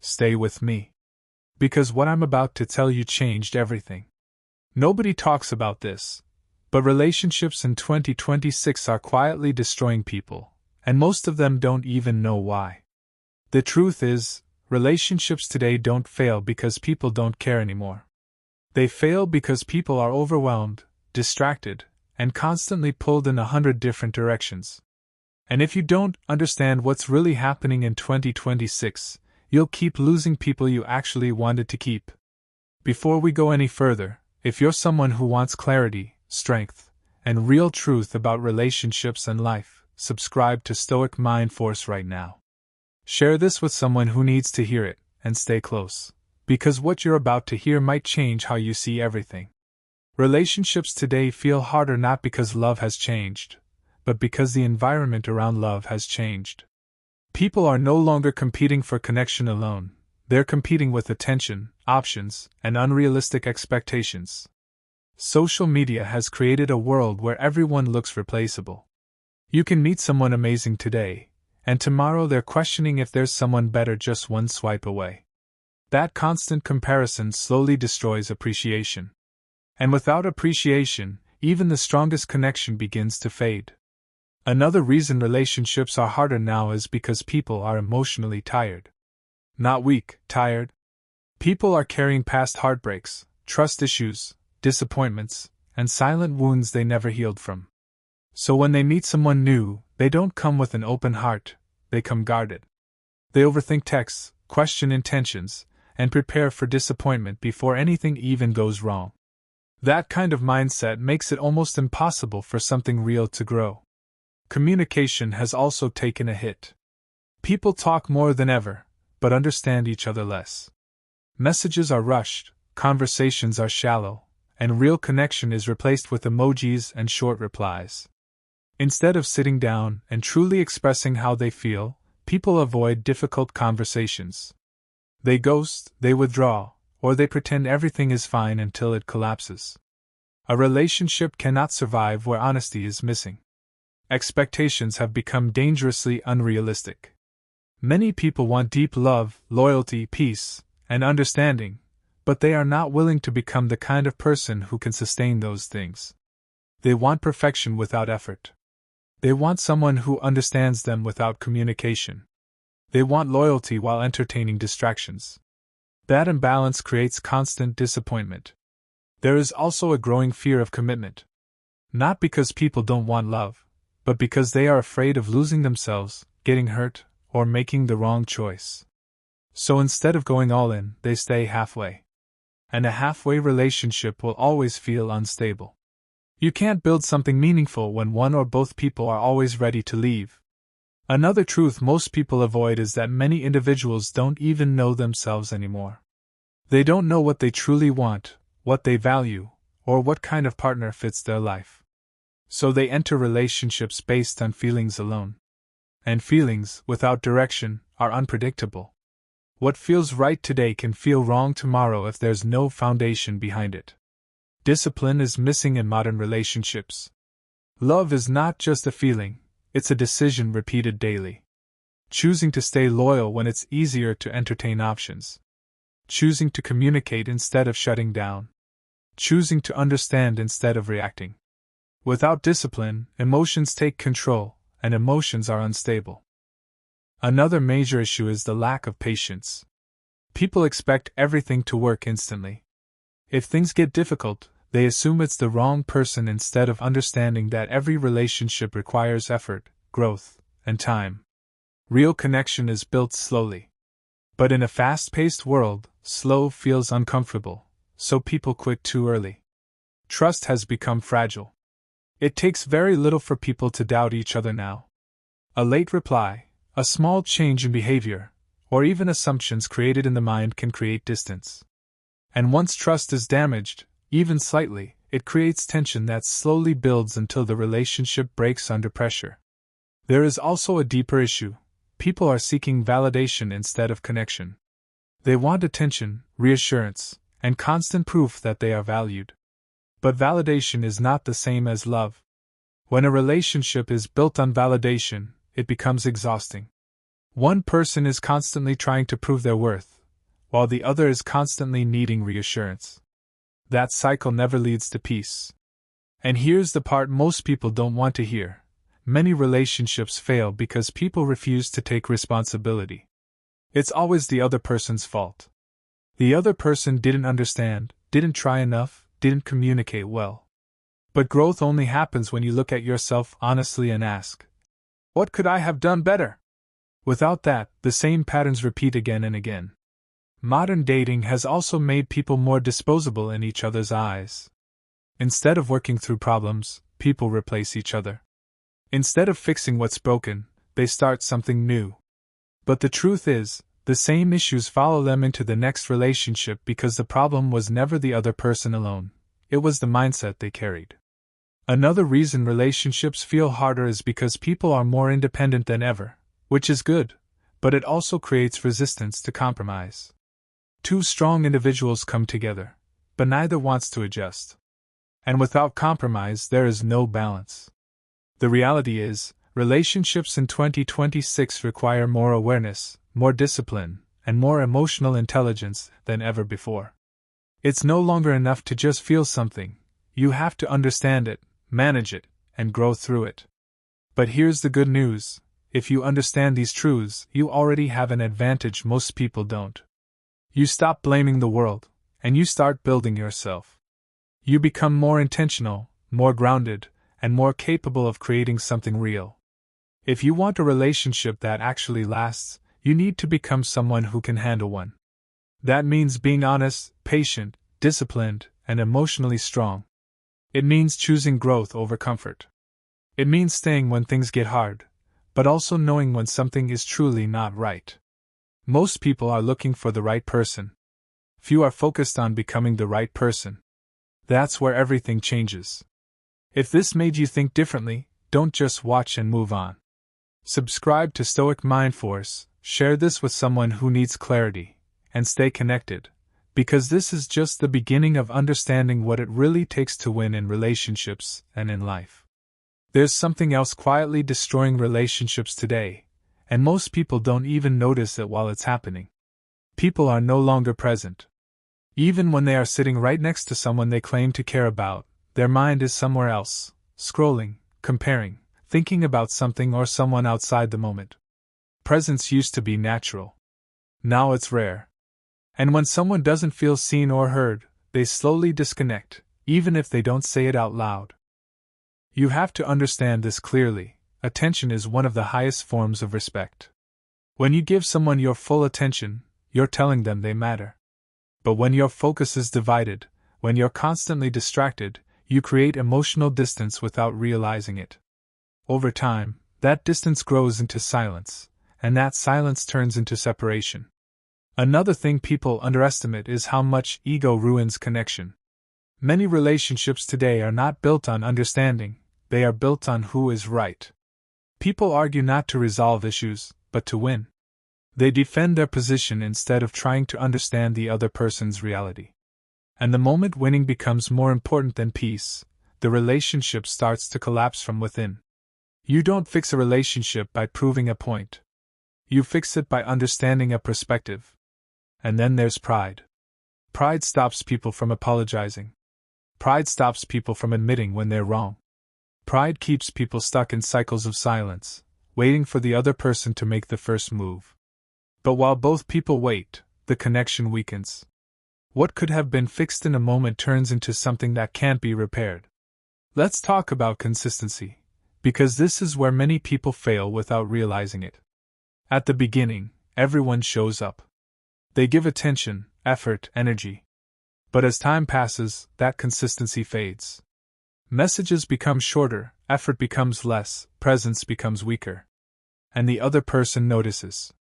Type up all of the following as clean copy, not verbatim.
stay with me. Because what I'm about to tell you changed everything. Nobody talks about this, but relationships in 2026 are quietly destroying people, and most of them don't even know why. The truth is, relationships today don't fail because people don't care anymore. They fail because people are overwhelmed, distracted, and constantly pulled in 100 different directions. And if you don't understand what's really happening in 2026, you'll keep losing people you actually wanted to keep. Before we go any further, if you're someone who wants clarity, strength, and real truth about relationships and life, subscribe to Stoic Mindforce right now. Share this with someone who needs to hear it, and stay close, because what you're about to hear might change how you see everything. Relationships today feel harder not because love has changed, but because the environment around love has changed. People are no longer competing for connection alone, they're competing with attention, options, and unrealistic expectations. Social media has created a world where everyone looks replaceable. You can meet someone amazing today, and tomorrow they're questioning if there's someone better just one swipe away. That constant comparison slowly destroys appreciation. And without appreciation, even the strongest connection begins to fade. Another reason relationships are harder now is because people are emotionally tired. Not weak, tired. People are carrying past heartbreaks, trust issues, disappointments, and silent wounds they never healed from. So when they meet someone new, they don't come with an open heart, they come guarded. They overthink texts, question intentions, and prepare for disappointment before anything even goes wrong. That kind of mindset makes it almost impossible for something real to grow. Communication has also taken a hit. People talk more than ever, but understand each other less. Messages are rushed, conversations are shallow, and real connection is replaced with emojis and short replies. Instead of sitting down and truly expressing how they feel, people avoid difficult conversations. They ghost, they withdraw, or they pretend everything is fine until it collapses. A relationship cannot survive where honesty is missing. Expectations have become dangerously unrealistic. Many people want deep love, loyalty, peace, and understanding, but they are not willing to become the kind of person who can sustain those things. They want perfection without effort. They want someone who understands them without communication. They want loyalty while entertaining distractions. That imbalance creates constant disappointment. There is also a growing fear of commitment. Not because people don't want love, but because they are afraid of losing themselves, getting hurt, or making the wrong choice. So instead of going all in, they stay halfway. And a halfway relationship will always feel unstable. You can't build something meaningful when one or both people are always ready to leave. Another truth most people avoid is that many individuals don't even know themselves anymore. They don't know what they truly want, what they value, or what kind of partner fits their life. So they enter relationships based on feelings alone. And feelings, without direction, are unpredictable. What feels right today can feel wrong tomorrow if there's no foundation behind it. Discipline is missing in modern relationships. Love is not just a feeling, it's a decision repeated daily. Choosing to stay loyal when it's easier to entertain options. Choosing to communicate instead of shutting down. Choosing to understand instead of reacting. Without discipline, emotions take control, and emotions are unstable. Another major issue is the lack of patience. People expect everything to work instantly. If things get difficult, they assume it's the wrong person instead of understanding that every relationship requires effort, growth, and time. Real connection is built slowly. But in a fast-paced world, slow feels uncomfortable, so people quit too early. Trust has become fragile. It takes very little for people to doubt each other now. A late reply, a small change in behavior, or even assumptions created in the mind can create distance. And once trust is damaged, even slightly, it creates tension that slowly builds until the relationship breaks under pressure. There is also a deeper issue. People are seeking validation instead of connection. They want attention, reassurance, and constant proof that they are valued. But validation is not the same as love. When a relationship is built on validation, it becomes exhausting. One person is constantly trying to prove their worth, while the other is constantly needing reassurance. That cycle never leads to peace. And here's the part most people don't want to hear. Many relationships fail because people refuse to take responsibility. It's always the other person's fault. The other person didn't understand, didn't try enough, didn't communicate well. But growth only happens when you look at yourself honestly and ask, what could I have done better? Without that, the same patterns repeat again and again. Modern dating has also made people more disposable in each other's eyes. Instead of working through problems, people replace each other. Instead of fixing what's broken, they start something new. But the truth is, the same issues follow them into the next relationship because the problem was never the other person alone. It was the mindset they carried. Another reason relationships feel harder is because people are more independent than ever, which is good, but it also creates resistance to compromise. Two strong individuals come together, but neither wants to adjust. And without compromise, there is no balance. The reality is, relationships in 2026 require more awareness, more discipline, and more emotional intelligence than ever before. It's no longer enough to just feel something. You have to understand it, manage it, and grow through it. But here's the good news. If you understand these truths, you already have an advantage most people don't. You stop blaming the world, and you start building yourself. You become more intentional, more grounded, and more capable of creating something real. If you want a relationship that actually lasts, you need to become someone who can handle one. That means being honest, patient, disciplined, and emotionally strong. It means choosing growth over comfort. It means staying when things get hard, but also knowing when something is truly not right. Most people are looking for the right person. Few are focused on becoming the right person. That's where everything changes. If this made you think differently, don't just watch and move on. Subscribe to Stoic Mindforce, share this with someone who needs clarity, and stay connected, because this is just the beginning of understanding what it really takes to win in relationships and in life. There's something else quietly destroying relationships today, and most people don't even notice it while it's happening. People are no longer present. Even when they are sitting right next to someone they claim to care about, their mind is somewhere else, scrolling, comparing, thinking about something or someone outside the moment. Presence used to be natural. Now it's rare. And when someone doesn't feel seen or heard, they slowly disconnect, even if they don't say it out loud. You have to understand this clearly. Attention is one of the highest forms of respect. When you give someone your full attention, you're telling them they matter. But when your focus is divided, when you're constantly distracted, you create emotional distance without realizing it. Over time, that distance grows into silence, and that silence turns into separation. Another thing people underestimate is how much ego ruins connection. Many relationships today are not built on understanding, they are built on who is right. People argue not to resolve issues, but to win. They defend their position instead of trying to understand the other person's reality. And the moment winning becomes more important than peace, the relationship starts to collapse from within. You don't fix a relationship by proving a point. You fix it by understanding a perspective. And then there's pride. Pride stops people from apologizing. Pride stops people from admitting when they're wrong. Pride keeps people stuck in cycles of silence, waiting for the other person to make the first move. But while both people wait, the connection weakens. What could have been fixed in a moment turns into something that can't be repaired. Let's talk about consistency, because this is where many people fail without realizing it. At the beginning, everyone shows up. They give attention, effort, energy. But as time passes, that consistency fades. Messages become shorter, effort becomes less, presence becomes weaker. And the other person notices.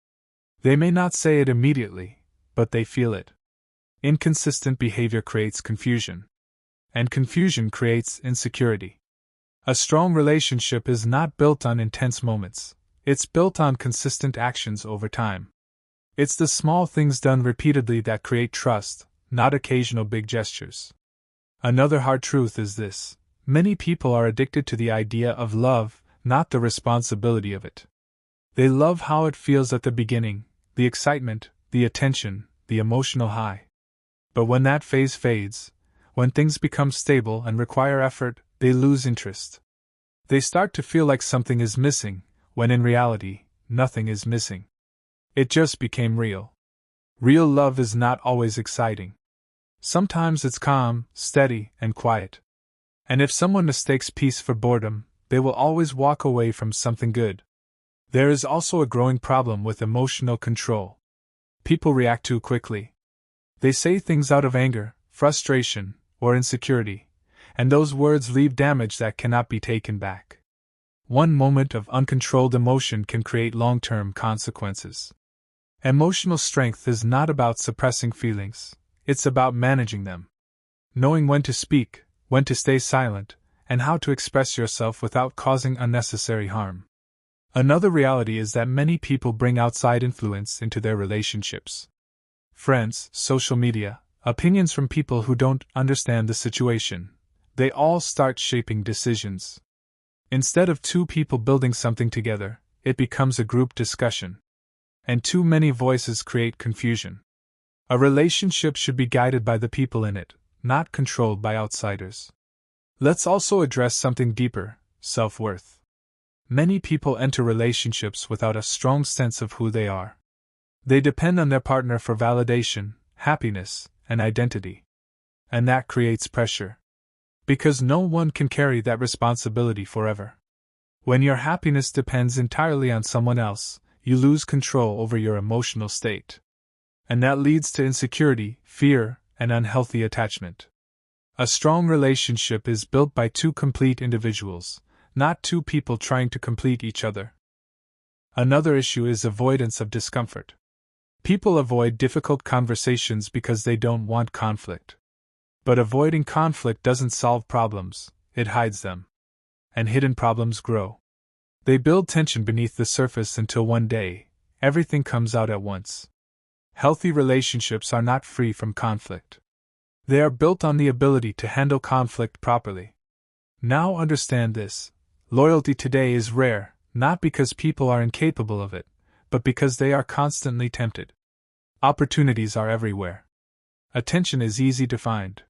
They may not say it immediately, but they feel it. Inconsistent behavior creates confusion. And confusion creates insecurity. A strong relationship is not built on intense moments. It's built on consistent actions over time. It's the small things done repeatedly that create trust, not occasional big gestures. Another hard truth is this: many people are addicted to the idea of love, not the responsibility of it. They love how it feels at the beginning, the excitement, the attention, the emotional high. But when that phase fades, when things become stable and require effort, they lose interest. They start to feel like something is missing, when in reality, nothing is missing. It just became real. Real love is not always exciting. Sometimes it's calm, steady, and quiet. And if someone mistakes peace for boredom, they will always walk away from something good. There is also a growing problem with emotional control. People react too quickly. They say things out of anger, frustration, or insecurity, and those words leave damage that cannot be taken back. One moment of uncontrolled emotion can create long-term consequences. Emotional strength is not about suppressing feelings, it's about managing them. Knowing when to speak, when to stay silent, and how to express yourself without causing unnecessary harm. Another reality is that many people bring outside influence into their relationships. Friends, social media, opinions from people who don't understand the situation. They all start shaping decisions. Instead of two people building something together, it becomes a group discussion. And too many voices create confusion. A relationship should be guided by the people in it, not controlled by outsiders. Let's also address something deeper: self-worth. Many people enter relationships without a strong sense of who they are. They depend on their partner for validation, happiness, and identity. And that creates pressure. Because no one can carry that responsibility forever. When your happiness depends entirely on someone else, you lose control over your emotional state. And that leads to insecurity, fear, and unhealthy attachment. A strong relationship is built by two complete individuals, not two people trying to complete each other. Another issue is avoidance of discomfort. People avoid difficult conversations because they don't want conflict. But avoiding conflict doesn't solve problems, it hides them. And hidden problems grow. They build tension beneath the surface until one day, everything comes out at once. Healthy relationships are not free from conflict. They are built on the ability to handle conflict properly. Now understand this: loyalty today is rare, not because people are incapable of it, but because they are constantly tempted. Opportunities are everywhere. Attention is easy to find.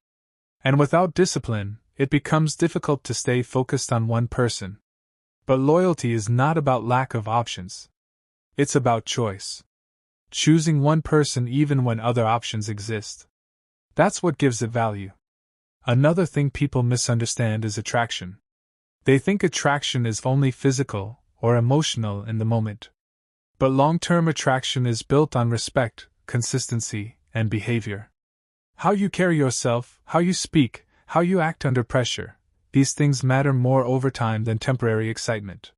And without discipline, it becomes difficult to stay focused on one person. But loyalty is not about lack of options. It's about choice. Choosing one person even when other options exist. That's what gives it value. Another thing people misunderstand is attraction. They think attraction is only physical or emotional in the moment. But long-term attraction is built on respect, consistency, and behavior. How you carry yourself, how you speak, how you act under pressure, these things matter more over time than temporary excitement.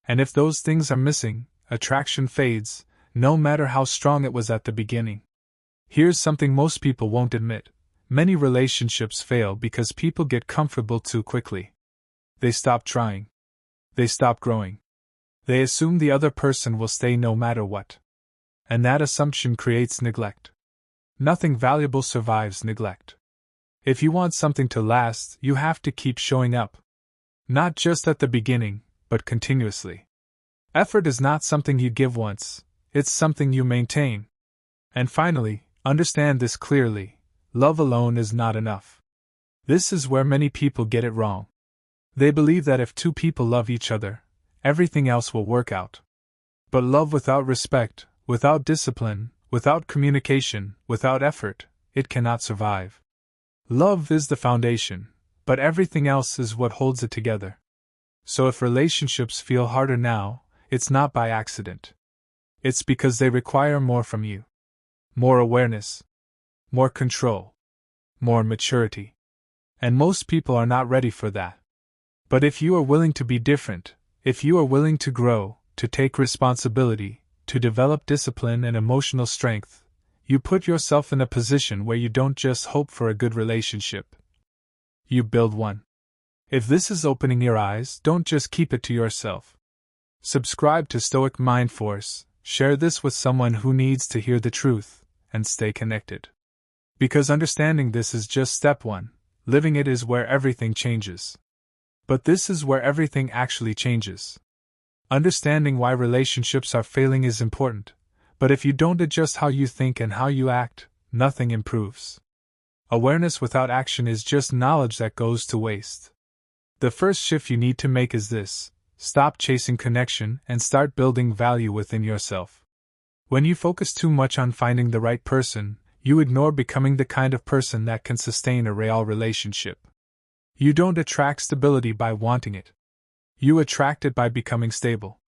And if those things are missing, attraction fades, no matter how strong it was at the beginning. Here's something most people won't admit: many relationships fail because people get comfortable too quickly. They stop trying. They stop growing. They assume the other person will stay no matter what. And that assumption creates neglect. Nothing valuable survives neglect. If you want something to last, you have to keep showing up. Not just at the beginning, but continuously. Effort is not something you give once, it's something you maintain. And finally, understand this clearly: love alone is not enough. This is where many people get it wrong. They believe that if two people love each other, everything else will work out. But love without respect, without discipline, without communication, without effort, it cannot survive. Love is the foundation, but everything else is what holds it together. So if relationships feel harder now, it's not by accident. It's because they require more from you. More awareness. More control. More maturity. And most people are not ready for that. But if you are willing to be different, if you are willing to grow, to take responsibility, to develop discipline and emotional strength, you put yourself in a position where you don't just hope for a good relationship. You build one. If this is opening your eyes, don't just keep it to yourself. Subscribe to Stoic Mindforce, share this with someone who needs to hear the truth, and stay connected. Because understanding this is just step one, living it is where everything changes. But this is where everything actually changes. Understanding why relationships are failing is important, But if you don't adjust how you think and how you act, nothing improves. Awareness without action is just knowledge that goes to waste. The first shift you need to make is this: stop chasing connection and start building value within yourself. When you focus too much on finding the right person, you ignore becoming the kind of person that can sustain a real relationship. You don't attract stability by wanting it. You attract it by becoming stable.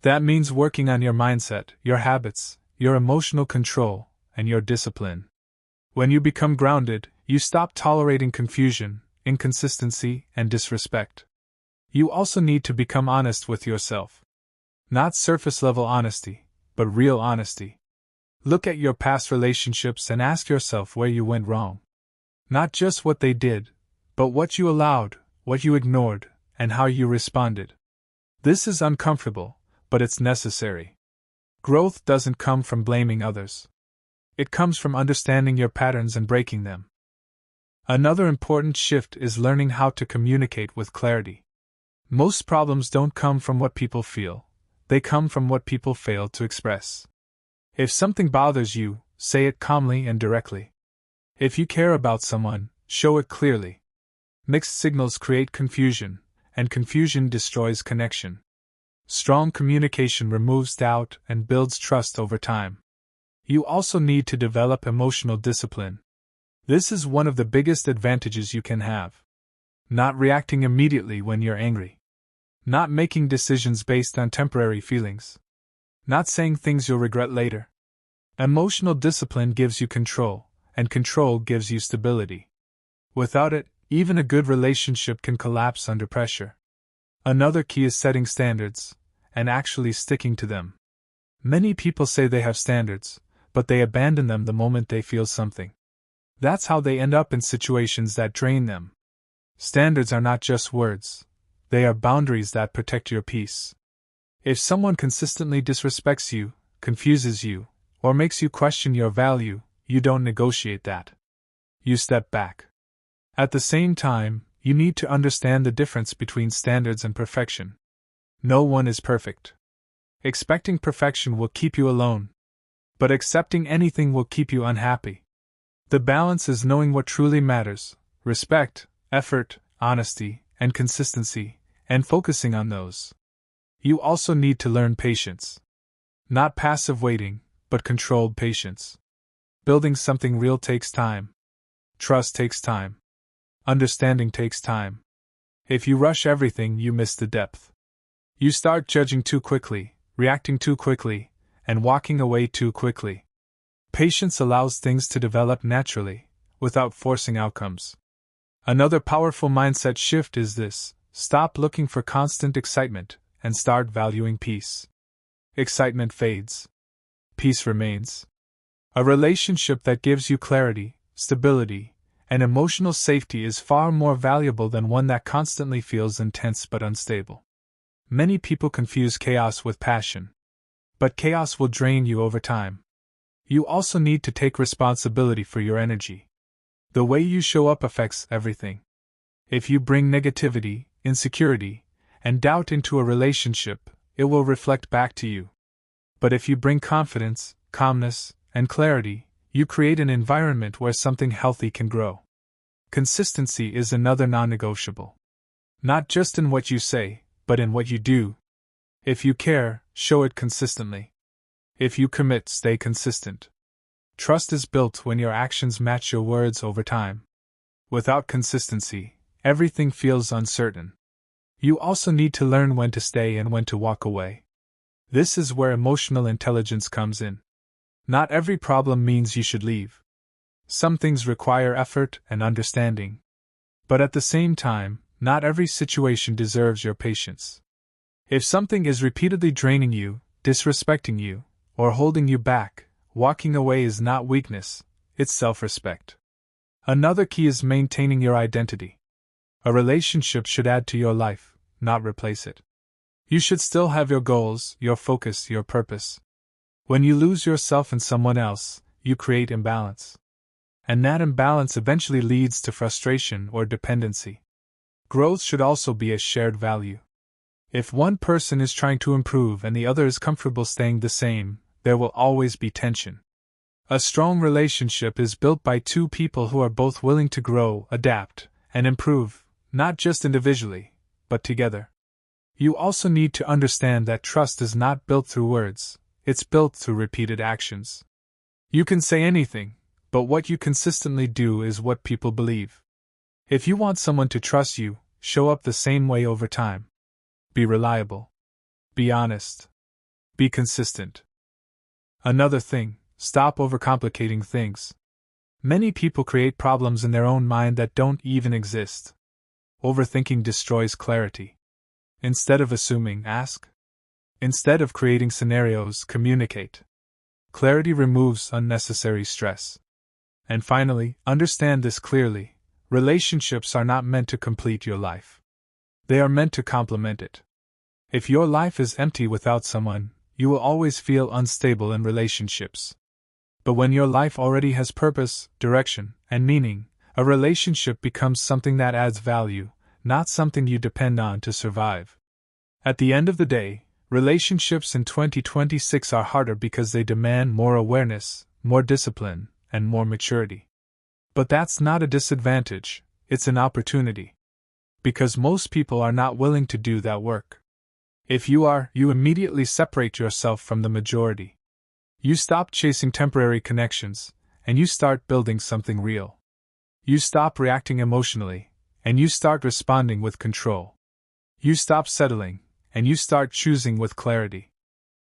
That means working on your mindset, your habits, your emotional control, and your discipline. When you become grounded, you stop tolerating confusion, inconsistency, and disrespect. You also need to become honest with yourself. Not surface-level honesty, but real honesty. Look at your past relationships and ask yourself where you went wrong. Not just what they did, but what you allowed, what you ignored, and how you responded. This is uncomfortable, but it's necessary. Growth doesn't come from blaming others. It comes from understanding your patterns and breaking them. Another important shift is learning how to communicate with clarity. Most problems don't come from what people feel, they come from what people fail to express. If something bothers you, say it calmly and directly. If you care about someone, show it clearly. Mixed signals create confusion, and confusion destroys connection. Strong communication removes doubt and builds trust over time. You also need to develop emotional discipline. This is one of the biggest advantages you can have. Not reacting immediately when you're angry. Not making decisions based on temporary feelings. Not saying things you'll regret later. Emotional discipline gives you control, and control gives you stability. Without it, even a good relationship can collapse under pressure. Another key is setting standards, and actually sticking to them. Many people say they have standards, but they abandon them the moment they feel something. That's how they end up in situations that drain them. Standards are not just words, they are boundaries that protect your peace. If someone consistently disrespects you, confuses you, or makes you question your value, you don't negotiate that. You step back. At the same time, you need to understand the difference between standards and perfection. No one is perfect. Expecting perfection will keep you alone, but accepting anything will keep you unhappy. The balance is knowing what truly matters: respect, effort, honesty, and consistency, and focusing on those. You also need to learn patience. Not passive waiting, but controlled patience. Building something real takes time. Trust takes time. Understanding takes time. If you rush everything, you miss the depth. You start judging too quickly, reacting too quickly, and walking away too quickly. Patience allows things to develop naturally, without forcing outcomes. Another powerful mindset shift is this: stop looking for constant excitement, and start valuing peace. Excitement fades. Peace remains. A relationship that gives you clarity, stability, and emotional safety is far more valuable than one that constantly feels intense but unstable. Many people confuse chaos with passion. But chaos will drain you over time. You also need to take responsibility for your energy. The way you show up affects everything. If you bring negativity, insecurity, and doubt into a relationship, it will reflect back to you. But if you bring confidence, calmness, and clarity, you create an environment where something healthy can grow. Consistency is another non-negotiable. Not just in what you say, but in what you do. If you care, show it consistently. If you commit, stay consistent. Trust is built when your actions match your words over time. Without consistency, everything feels uncertain. You also need to learn when to stay and when to walk away. This is where emotional intelligence comes in. Not every problem means you should leave. Some things require effort and understanding. But at the same time, not every situation deserves your patience. If something is repeatedly draining you, disrespecting you, or holding you back, walking away is not weakness, it's self-respect. Another key is maintaining your identity. A relationship should add to your life, not replace it. You should still have your goals, your focus, your purpose. When you lose yourself in someone else, you create imbalance. And that imbalance eventually leads to frustration or dependency. Growth should also be a shared value. If one person is trying to improve and the other is comfortable staying the same, there will always be tension. A strong relationship is built by two people who are both willing to grow, adapt, and improve, not just individually, but together. You also need to understand that trust is not built through words, it's built through repeated actions. You can say anything, but what you consistently do is what people believe. If you want someone to trust you, show up the same way over time. Be reliable. Be honest. Be consistent. Another thing, stop overcomplicating things. Many people create problems in their own mind that don't even exist. Overthinking destroys clarity. Instead of assuming, ask. Instead of creating scenarios, communicate. Clarity removes unnecessary stress. And finally, understand this clearly. Relationships are not meant to complete your life. They are meant to complement it. If your life is empty without someone, you will always feel unstable in relationships. But when your life already has purpose, direction, and meaning, a relationship becomes something that adds value, not something you depend on to survive. At the end of the day, relationships in 2026 are harder because they demand more awareness, more discipline, and more maturity. But that's not a disadvantage, it's an opportunity. Because most people are not willing to do that work. If you are, you immediately separate yourself from the majority. You stop chasing temporary connections, and you start building something real. You stop reacting emotionally, and you start responding with control. You stop settling, and you start choosing with clarity.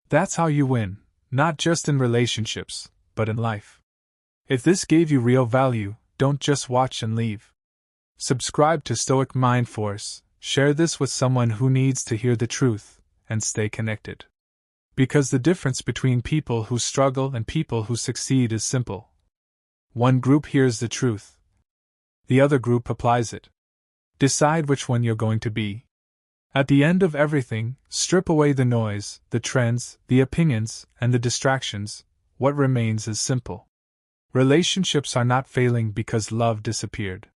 That's how you win, not just in relationships, but in life. If this gave you real value, don't just watch and leave. Subscribe to Stoic Mindforce, share this with someone who needs to hear the truth, and stay connected. Because the difference between people who struggle and people who succeed is simple. One group hears the truth. The other group applies it. Decide which one you're going to be. At the end of everything, strip away the noise, the trends, the opinions, and the distractions. What remains is simple. Relationships are not failing because love disappeared.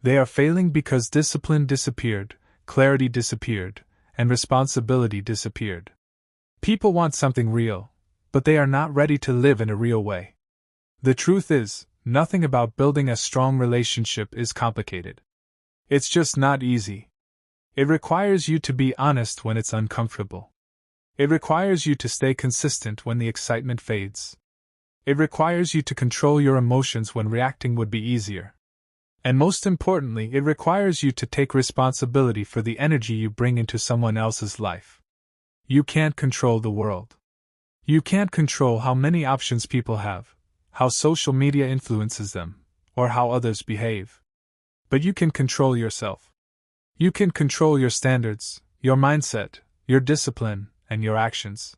They are failing because discipline disappeared, clarity disappeared, and responsibility disappeared. People want something real, but they are not ready to live in a real way. The truth is, nothing about building a strong relationship is complicated. It's just not easy. It requires you to be honest when it's uncomfortable. It requires you to stay consistent when the excitement fades. It requires you to control your emotions when reacting would be easier. And most importantly, it requires you to take responsibility for the energy you bring into someone else's life. You can't control the world. You can't control how many options people have, how social media influences them, or how others behave. But you can control yourself. You can control your standards, your mindset, your discipline, and your actions.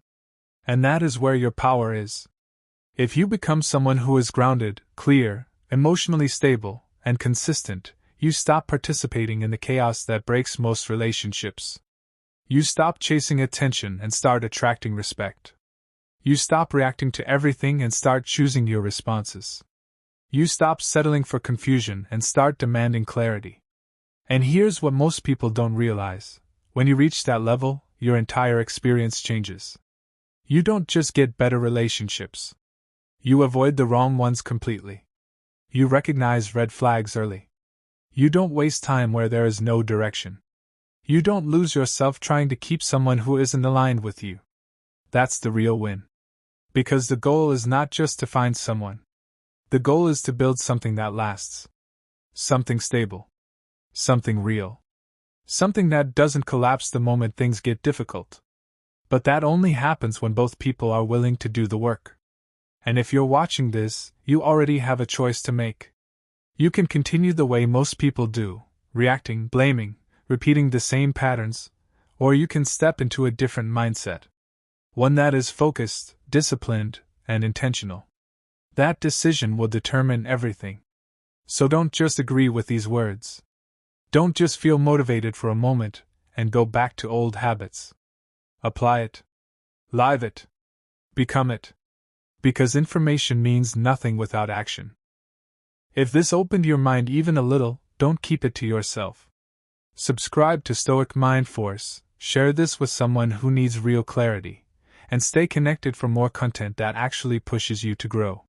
And that is where your power is. If you become someone who is grounded, clear, emotionally stable, and consistent, you stop participating in the chaos that breaks most relationships. You stop chasing attention and start attracting respect. You stop reacting to everything and start choosing your responses. You stop settling for confusion and start demanding clarity. And here's what most people don't realize. When you reach that level, your entire experience changes. You don't just get better relationships. You avoid the wrong ones completely. You recognize red flags early. You don't waste time where there is no direction. You don't lose yourself trying to keep someone who isn't aligned with you. That's the real win. Because the goal is not just to find someone. The goal is to build something that lasts. Something stable. Something real. Something that doesn't collapse the moment things get difficult. But that only happens when both people are willing to do the work. And if you're watching this, you already have a choice to make. You can continue the way most people do, reacting, blaming, repeating the same patterns, or you can step into a different mindset. One that is focused, disciplined, and intentional. That decision will determine everything. So don't just agree with these words. Don't just feel motivated for a moment and go back to old habits. Apply it. Live it. Become it. Because information means nothing without action. If this opened your mind even a little, don't keep it to yourself. Subscribe to Stoic Mindforce, share this with someone who needs real clarity, and stay connected for more content that actually pushes you to grow.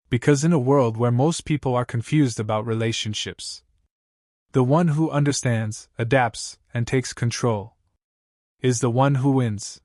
Because in a world where most people are confused about relationships, the one who understands, adapts, and takes control is the one who wins.